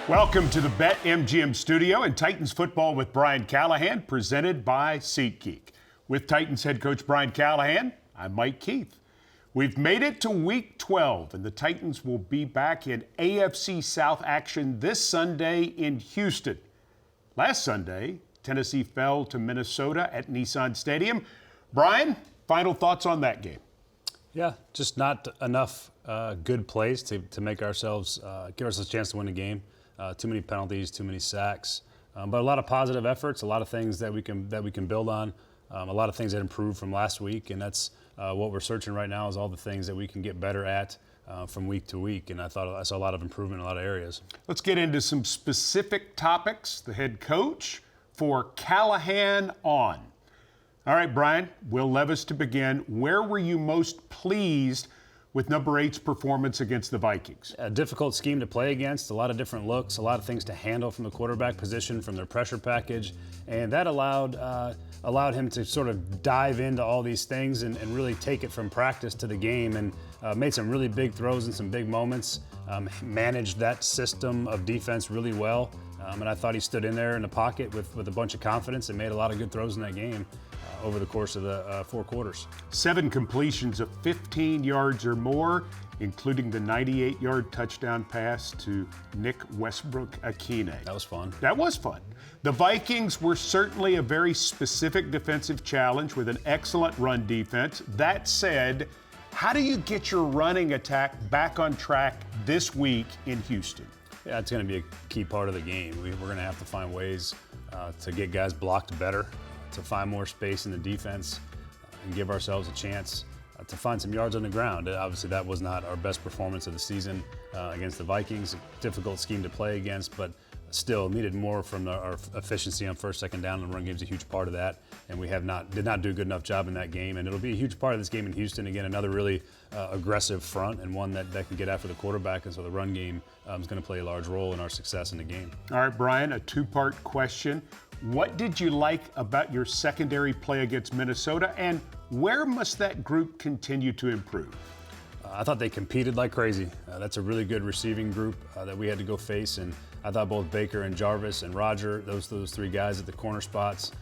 Welcome to the BetMGM studio and Titans football with Brian Callahan, presented by SeatGeek. With Titans head coach Brian Callahan, I'm Mike Keith. We've made it to week 12, and the Titans will be back in AFC South action this Sunday in Houston. Last Sunday, Tennessee fell to Minnesota at Nissan Stadium. Brian, final thoughts on that game? Yeah, just not enough good plays to make ourselves, give ourselves a chance to win the game. Too many penalties, too many sacks, but a lot of positive efforts, a lot of things that we can build on, a lot of things that improved from last week, and that's what we're searching right now is all the things that we can get better at from week to week. And I saw a lot of improvement in a lot of areas. Let's get into some specific topics. The head coach for Callahan On. All right, Brian, Will Levis to begin. Where were you most pleased with number 8's performance against the Vikings? A difficult scheme to play against, a lot of different looks, a lot of things to handle from the quarterback position, from their pressure package, and that allowed him to sort of dive into all these things and really take it from practice to the game, and made some really big throws in some big moments, managed that system of defense really well, and I thought he stood in there in the pocket with a bunch of confidence and made a lot of good throws in that game over the course of the 4 quarters. 7 completions of 15 yards or more, including the 98-yard touchdown pass to Nick Westbrook-Akine. That was fun. That was fun. The Vikings were certainly a very specific defensive challenge with an excellent run defense. That said, how do you get your running attack back on track this week in Houston? Yeah, it's going to be a key part of the game. We're going to have to find ways to get guys blocked better, to find more space in the defense, and give ourselves a chance to find some yards on the ground. Obviously, that was not our best performance of the season against the Vikings. A difficult scheme to play against, but still needed more from our efficiency on first, second down. The run game's a huge part of that, and we did not do a good enough job in that game. And it'll be a huge part of this game in Houston. Again, another really aggressive front and one that can get after the quarterback, and so the run game is going to play a large role in our success in the game. All right, Brian, a 2-part question. What did you like about your secondary play against Minnesota, and where must that group continue to improve? I thought they competed like crazy. That's a really good receiving group that we had to go face, and I thought both Baker and Jarvis and Roger, those 3 guys at the corner spots,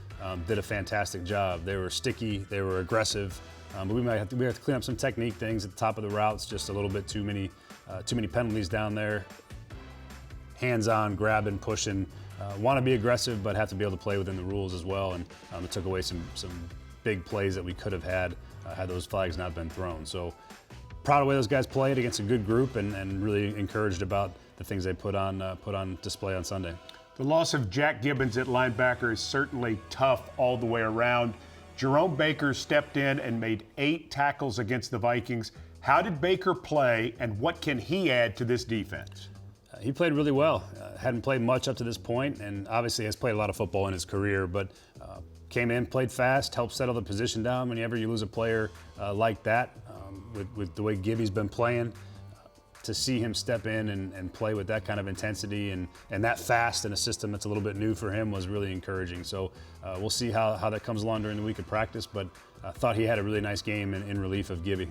did a fantastic job. They were sticky, they were aggressive, but we have to clean up some technique things at the top of the routes. Just a little bit too many penalties down there. Hands-on, grabbing, pushing. Want to be aggressive, but have to be able to play within the rules as well. And it took away some big plays that we could have had those flags not been thrown. So proud of the way those guys played against a good group, and really encouraged about the things they put on display on Sunday. The loss of Jack Gibbons at linebacker is certainly tough all the way around. Jerome Baker stepped in and made 8 tackles against the Vikings. How did Baker play, and what can he add to this defense? He played really well. Hadn't played much up to this point, and obviously has played a lot of football in his career, but came in, played fast, helped settle the position down. Whenever you lose a player like that, with the way Gibby's been playing, to see him step in and play with that kind of intensity and that fast in a system that's a little bit new for him was really encouraging. So we'll see how that comes along during the week of practice, but I thought he had a really nice game in relief of Gibby.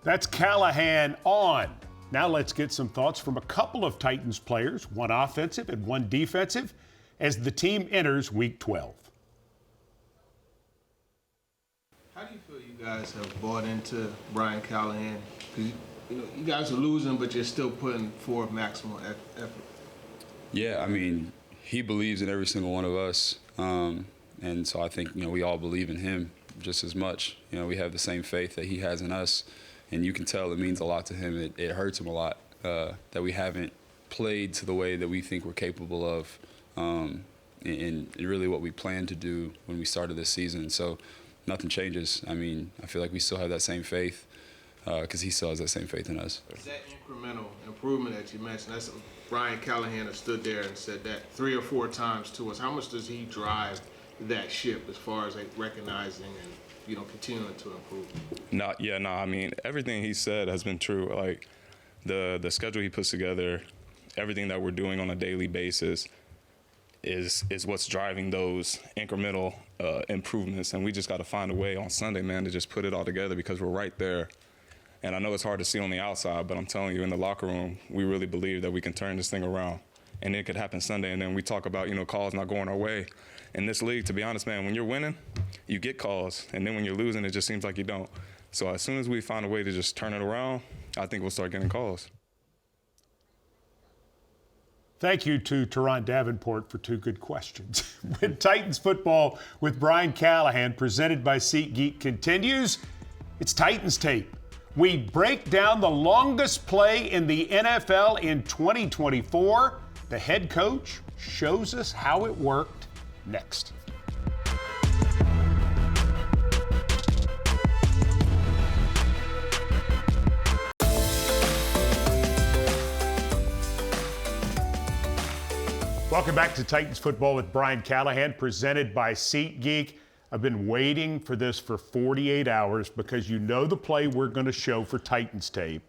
That's Callahan On. Now let's get some thoughts from a couple of Titans players, one offensive and one defensive, as the team enters Week 12. How do you feel you guys have bought into Brian Callahan? Because you guys are losing, but you're still putting forth maximum effort. Yeah, I mean, he believes in every single one of us, and so I think we all believe in him just as much. We have the same faith that he has in us. And you can tell it means a lot to him. It hurts him a lot that we haven't played to the way that we think we're capable of, and really what we planned to do when we started this season. So nothing changes. I mean, I feel like we still have that same faith because he still has that same faith in us. That incremental improvement that you mentioned, that's Brian Callahan has stood there and said that 3 or 4 times to us. How much does he drive that ship as far as recognizing and continuing to improve? I mean, everything he said has been true. Like the schedule he puts together, everything that we're doing on a daily basis is what's driving those incremental improvements. And we just got to find a way on Sunday, man, to just put it all together because we're right there. And I know it's hard to see on the outside, but I'm telling you, in the locker room, we really believe that we can turn this thing around. and it could happen Sunday. And then we talk about, calls not going our way. In this league, to be honest, man, when you're winning, you get calls. And then when you're losing, it just seems like you don't. So as soon as we find a way to just turn it around, I think we'll start getting calls. Thank you to Teron Davenport for 2 good questions. When Titans football with Brian Callahan, presented by SeatGeek, continues, it's Titans tape. We break down the longest play in the NFL in 2024. The head coach shows us how it worked next. Welcome back to Titans football with Brian Callahan, presented by SeatGeek. I've been waiting for this for 48 hours because you know the play we're going to show for Titans tape.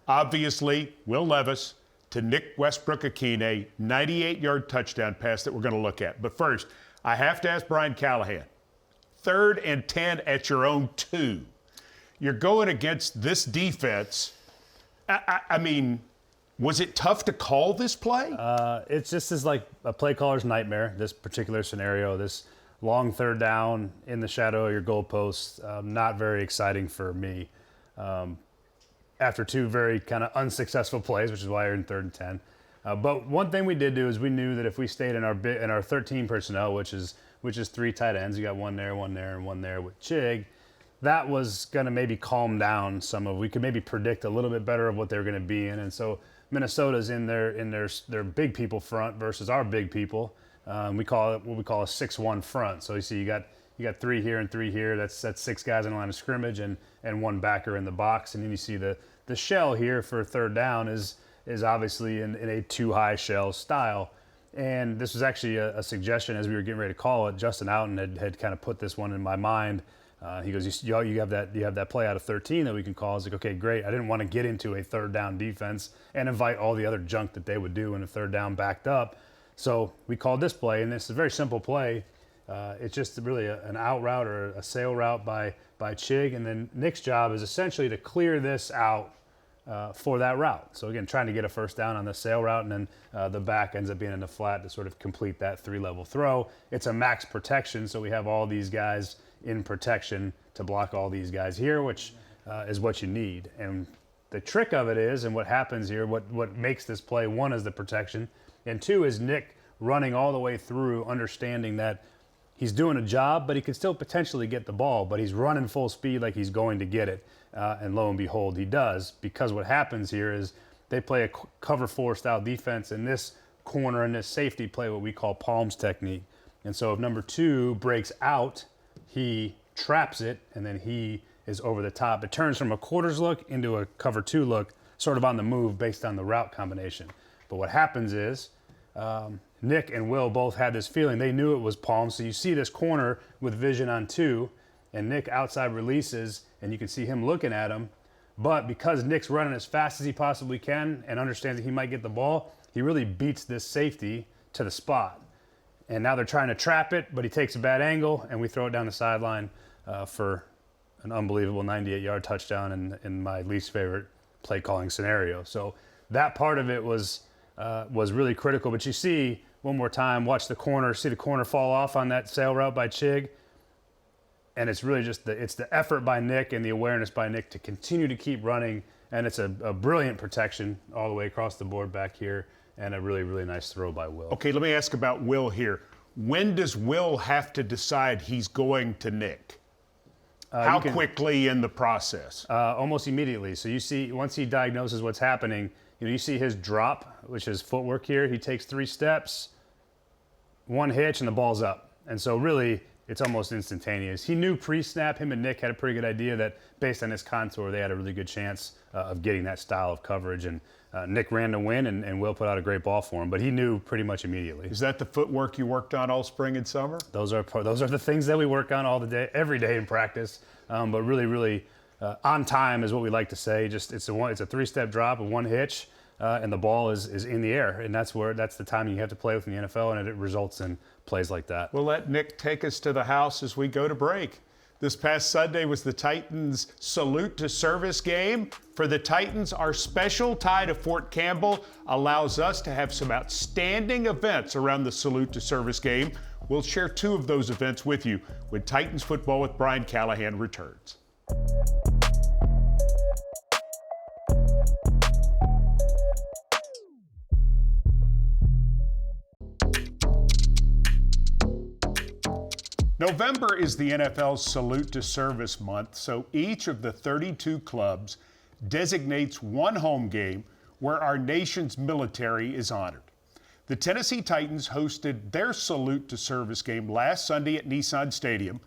Obviously, Will Levis to Nick Westbrook-Akine, 98-yard touchdown pass that we're going to look at. But first, I have to ask Brian Callahan, 3rd and 10 at your own 2. You're going against this defense. I mean, was it tough to call this play? It's just as like a play caller's nightmare, this particular scenario, this long 3rd down in the shadow of your goalposts. Not very exciting for me. After 2 very kind of unsuccessful plays, which is why you're in 3rd and 10. But one thing we did do is we knew that if we stayed in our 13 personnel, which is 3 tight ends, you got one there, and one there with Chig, that was going to maybe calm down we could maybe predict a little bit better of what they were going to be in. And so Minnesota's in their big people front versus our big people. We call it what we call a 6-1 front. So you see you got 3 here and 3 here. That's 6 guys in the line of scrimmage and 1 backer in the box. And then you see the shell here for 3rd down is obviously in a 2-high shell style. And this was actually a suggestion as we were getting ready to call it. Justin Outen had kind of put this one in my mind. He goes, you have that play out of 13 that we can call. I was like, okay, great. I didn't want to get into a 3rd down defense and invite all the other junk that they would do in a 3rd down backed up. So we called this play, and it's a very simple play. It's just really an out route or a sail route by Chig, and then Nick's job is essentially to clear this out for that route. So again, trying to get a 1st down on the sail route, and then the back ends up being in the flat to sort of complete that 3-level throw. It's a max protection, so we have all these guys in protection to block all these guys here, which is what you need. And the trick of it is, and what happens here, what makes this play, 1 is the protection, and 2 is Nick running all the way through, understanding that he's doing a job, but he can still potentially get the ball, but he's running full speed like he's going to get it. And lo and behold, he does, because what happens here is they play a cover 4 style defense, and this corner and this safety play what we call Palms technique. And so if number 2 breaks out, he traps it, and then he is over the top. It turns from a quarters look into a cover 2 look, sort of on the move based on the route combination. But what happens is Nick and Will both had this feeling. They knew it was Palm. So you see this corner with vision on 2, and Nick outside releases, and you can see him looking at him. But because Nick's running as fast as he possibly can and understands that he might get the ball, he really beats this safety to the spot. And now they're trying to trap it, but he takes a bad angle, and we throw it down the sideline for an unbelievable 98-yard touchdown in my least favorite play calling scenario. So that part of it was really critical. But you see, one more time, watch the corner, see the corner fall off on that sail route by Chig. And it's really just the effort by Nick and the awareness by Nick to continue to keep running. And it's a brilliant protection all the way across the board back here, and a really, really nice throw by Will. Okay, let me ask about Will here. When does Will have to decide he's going to Nick? How quickly in the process? Almost immediately. So you see, once he diagnoses what's happening, you see his drop, which is footwork here. He takes 3 steps, 1 hitch, and the ball's up. And so really, it's almost instantaneous. He knew pre-snap, him and Nick had a pretty good idea that based on his contour, they had a really good chance of getting that style of coverage. And Nick ran to win, and Will put out a great ball for him. But he knew pretty much immediately. Is that the footwork you worked on all spring and summer? Those are the things that we work on every day in practice. But really, really on time is what we like to say. Just it's a 3-step drop, a 1 hitch, and the ball is in the air. And that's the time you have to play with in the NFL, and it results in plays like that. We'll let Nick take us to the house as we go to break. This past Sunday was the Titans' Salute to Service game. For the Titans, our special tie to Fort Campbell allows us to have some outstanding events around the Salute to Service game. We'll share two of those events with you when Titans Football with Brian Callahan returns. November is the NFL's Salute to Service month, so each of the 32 clubs designates one home game where our nation's military is honored. The Tennessee Titans hosted their Salute to Service game last Sunday at Nissan Stadium,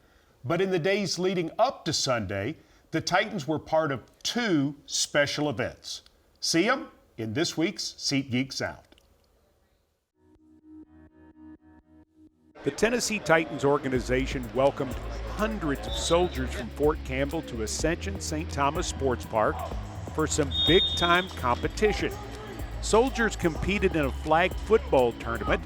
but in the days leading up to Sunday, the Titans were part of two special events. See them in this week's Seatgeek Sound. The Tennessee Titans organization welcomed hundreds of soldiers from Fort Campbell to Ascension St. Thomas Sports Park for some big-time competition. Soldiers competed in a flag football tournament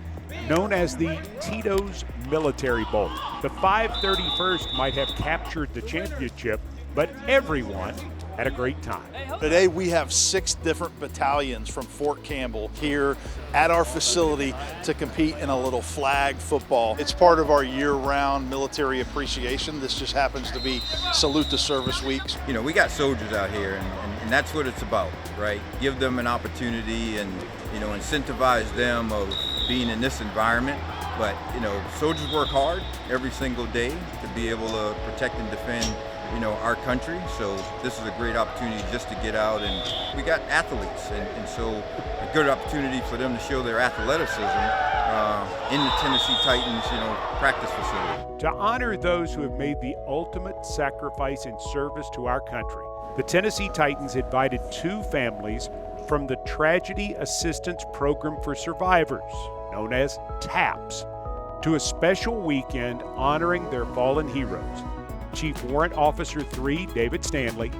known as the Tito's Military Bowl. The 531st might have captured the championship, but everyone had a great time. Today we have 6 different battalions from Fort Campbell here at our facility to compete in a little flag football. It's part of our year-round military appreciation. This just happens to be Salute to Service weeks. You know, we got soldiers out here and that's what it's about, right? Give them an opportunity and, you know, incentivize them of being in this environment. But, you know, soldiers work hard every single day to be able to protect and defend, you know, our country. So this is a great opportunity just to get out, and we got athletes, and so a good opportunity for them to show their athleticism in the Tennessee Titans, you know, practice facility. To honor those who have made the ultimate sacrifice in service to our country, the Tennessee Titans invited 2 families from the Tragedy Assistance Program for Survivors, known as TAPS, to a special weekend honoring their fallen heroes. Chief Warrant Officer 3, David Stanley,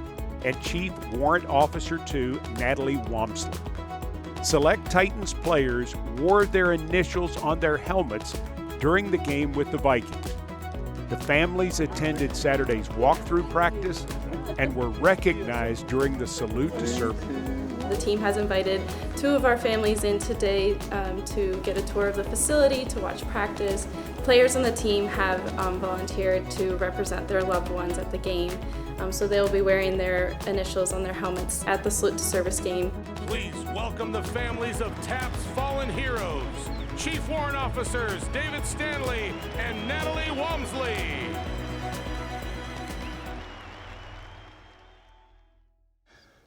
and Chief Warrant Officer 2, Natalie Wamsley. Select Titans players wore their initials on their helmets during the game with the Vikings. The families attended Saturday's walkthrough practice and were recognized during the Salute to Service. The team has invited 2 of our families in today to get a tour of the facility, to watch practice. Players on the team have volunteered to represent their loved ones at the game, so they'll be wearing their initials on their helmets at the Salute to Service game. Please welcome the families of TAP's fallen heroes, Chief Warrant Officers David Stanley and Natalie Wamsley.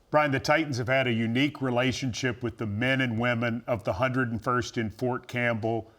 Brian, the Titans have had a unique relationship with the men and women of the 101st in Fort Campbell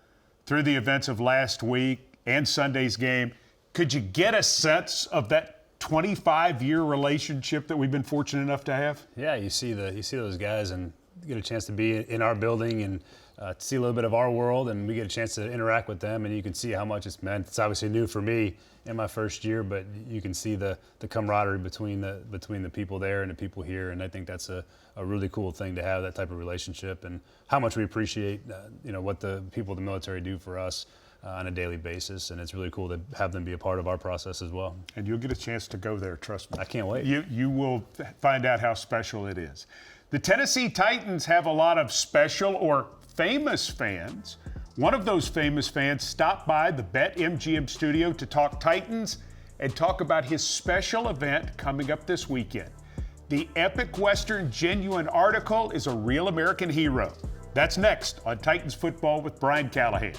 through the events of last week and Sunday's game. Could you get a sense of that 25-year relationship that we've been fortunate enough to have? Yeah, you see those guys and get a chance to be in our building and to see a little bit of our world, and we get a chance to interact with them, and you can see how much it's meant. It's obviously new for me in my first year, but you can see the camaraderie between the people there and the people here, and I think that's a really cool thing to have, that type of relationship, and how much we appreciate what the people of the military do for us on a daily basis, and it's really cool to have them be a part of our process as well. And you'll get a chance to go there, trust me. I can't wait. You will find out how special it is. The Tennessee Titans have a lot of special or famous fans. One of those famous fans stopped by the BetMGM studio to talk Titans and talk about his special event coming up this weekend. The Epic Western Genuine article is a real American hero. That's next on Titans Football with Brian Callahan.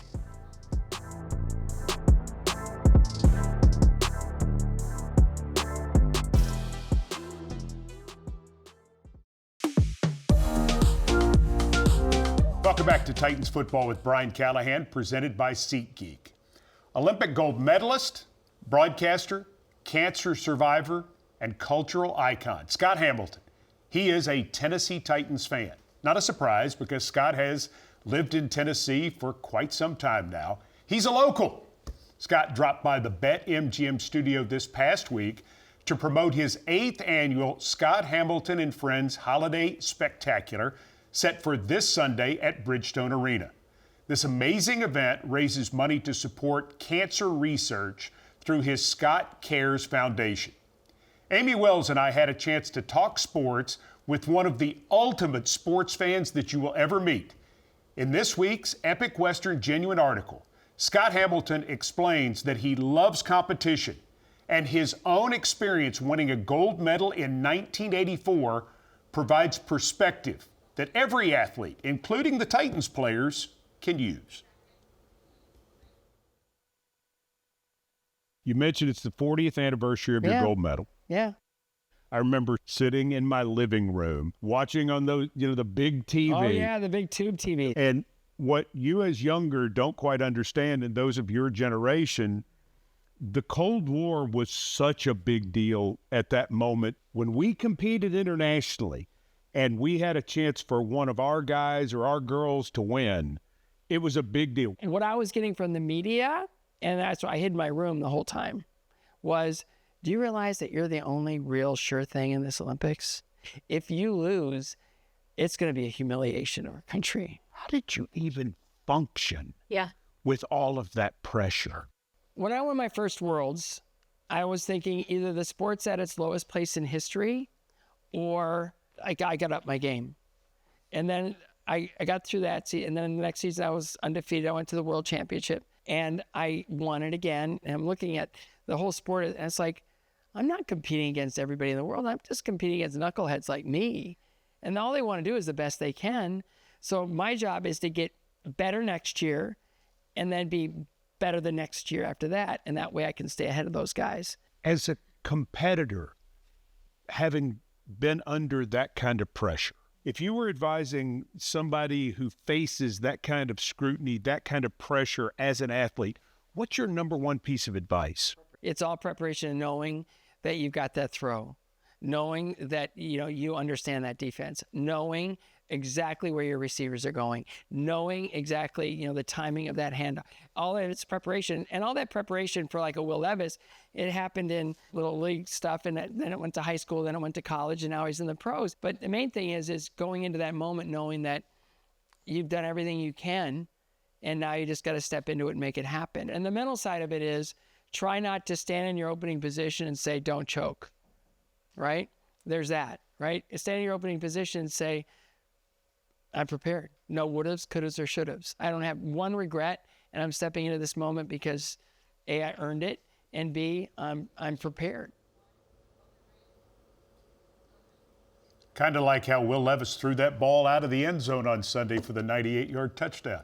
Welcome back to Titans Football with Brian Callahan, presented by SeatGeek. Olympic gold medalist, broadcaster, cancer survivor, and cultural icon, Scott Hamilton. He is a Tennessee Titans fan. Not a surprise, because Scott has lived in Tennessee for quite some time now. He's a local. Scott dropped by the BetMGM studio this past week to promote his 8th annual Scott Hamilton and Friends Holiday Spectacular, set for this Sunday at Bridgestone Arena. This amazing event raises money to support cancer research through his Scott Cares Foundation. Amy Wells and I had a chance to talk sports with one of the ultimate sports fans that you will ever meet. In this week's Epic Western Genuine article, Scott Hamilton explains that he loves competition, and his own experience winning a gold medal in 1984 provides perspective that every athlete, including the Titans players, can use. You mentioned it's the 40th anniversary of your gold medal. Yeah. I remember sitting in my living room watching on those, the big TV. Oh, yeah, the big tube TV. And what you as younger don't quite understand, and those of your generation, the Cold War was such a big deal at that moment. When we competed internationally and we had a chance for one of our guys or our girls to win, it was a big deal. And what I was getting from the media, and that's why I hid in my room the whole time, was, do you realize that you're the only real sure thing in this Olympics? If you lose, it's going to be a humiliation of our country. How did you even function Yeah. with all of that pressure? When I won my first Worlds, I was thinking either the sport's at its lowest place in history or I got up my game. And then I got through that season. And then the next season I was undefeated. I went to the World Championship and I won it again. And I'm looking at the whole sport and it's like, I'm not competing against everybody in the world. I'm just competing against knuckleheads like me. And all they want to do is the best they can. So my job is to get better next year and then be better the next year after that. And that way I can stay ahead of those guys. As a competitor, having been under that kind of pressure, if you were advising somebody who faces that kind of scrutiny, that kind of pressure as an athlete, what's your number one piece of advice? It's all preparation and knowing that you've got that throw, knowing that, you understand that defense, knowing exactly where your receivers are going, knowing exactly, the timing of that handoff. All that it's preparation. And all that preparation for like a Will Levis, it happened in little league stuff, and then it went to high school, then it went to college, and now he's in the pros. But the main thing is going into that moment knowing that you've done everything you can, and now you just got to step into it and make it happen. And the mental side of it is try not to stand in your opening position and say, don't choke, right? There's that, right? Stand in your opening position and say, I'm prepared. No wouldas, couldas, or shouldas. I don't have one regret, and I'm stepping into this moment because A, I earned it, and B, I'm prepared. Kind of like how Will Levis threw that ball out of the end zone on Sunday for the 98-yard touchdown.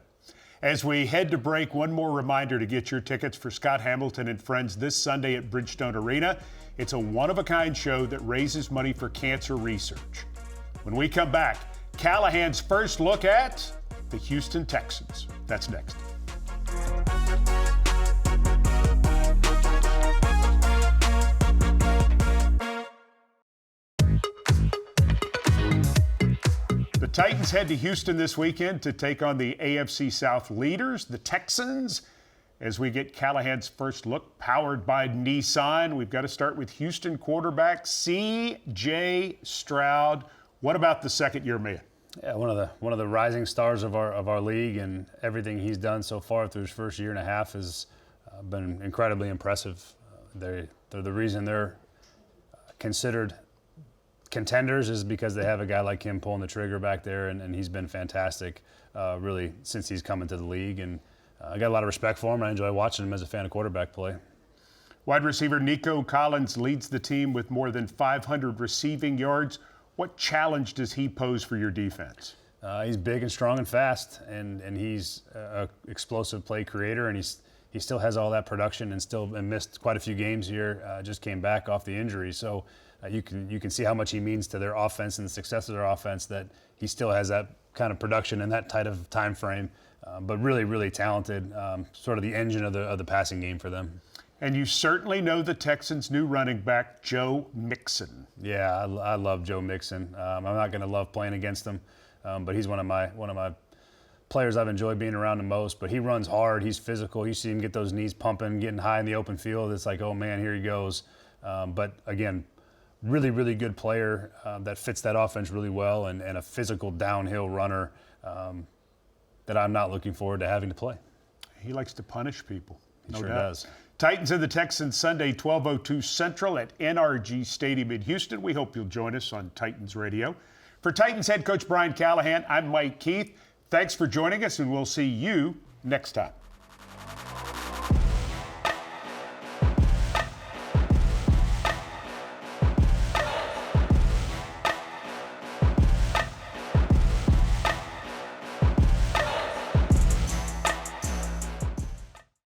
As we head to break, one more reminder to get your tickets for Scott Hamilton and Friends this Sunday at Bridgestone Arena. It's a one-of-a-kind show that raises money for cancer research. When we come back, Callahan's first look at the Houston Texans. That's next. The Titans head to Houston this weekend to take on the AFC South leaders, the Texans. As we get Callahan's first look, powered by Nissan, we've got to start with Houston quarterback C.J. Stroud. What about the second-year man? Yeah, one of the rising stars of our league, and everything he's done so far through his first year and a half has been incredibly impressive. They're the reason they're considered contenders is because they have a guy like him pulling the trigger back there, and he's been fantastic really since he's come into the league. And I got a lot of respect for him. I enjoy watching him as a fan of quarterback play. Wide receiver Nico Collins leads the team with more than 500 receiving yards. What challenge does he pose for your defense? He's big and strong and fast, and he's an explosive play creator, and he still has all that production and missed quite a few games here. Just came back off the injury, so you can see how much he means to their offense and the success of their offense, that he still has that kind of production in that tight of time frame. But really, really talented, sort of the engine of the passing game for them. And you certainly know the Texans' new running back, Joe Mixon. Yeah, I love Joe Mixon. I'm not going to love playing against him, but he's one of my players I've enjoyed being around the most. But he runs hard. He's physical. You see him get those knees pumping, getting high in the open field. It's like, oh man, here he goes. But again, really, really good player that fits that offense really well, and a physical downhill runner that I'm not looking forward to having to play. He likes to punish people. He sure does. Titans and the Texans Sunday, 12:02 Central at NRG Stadium in Houston. We hope you'll join us on Titans Radio. For Titans head coach Brian Callahan, I'm Mike Keith. Thanks for joining us, and we'll see you next time.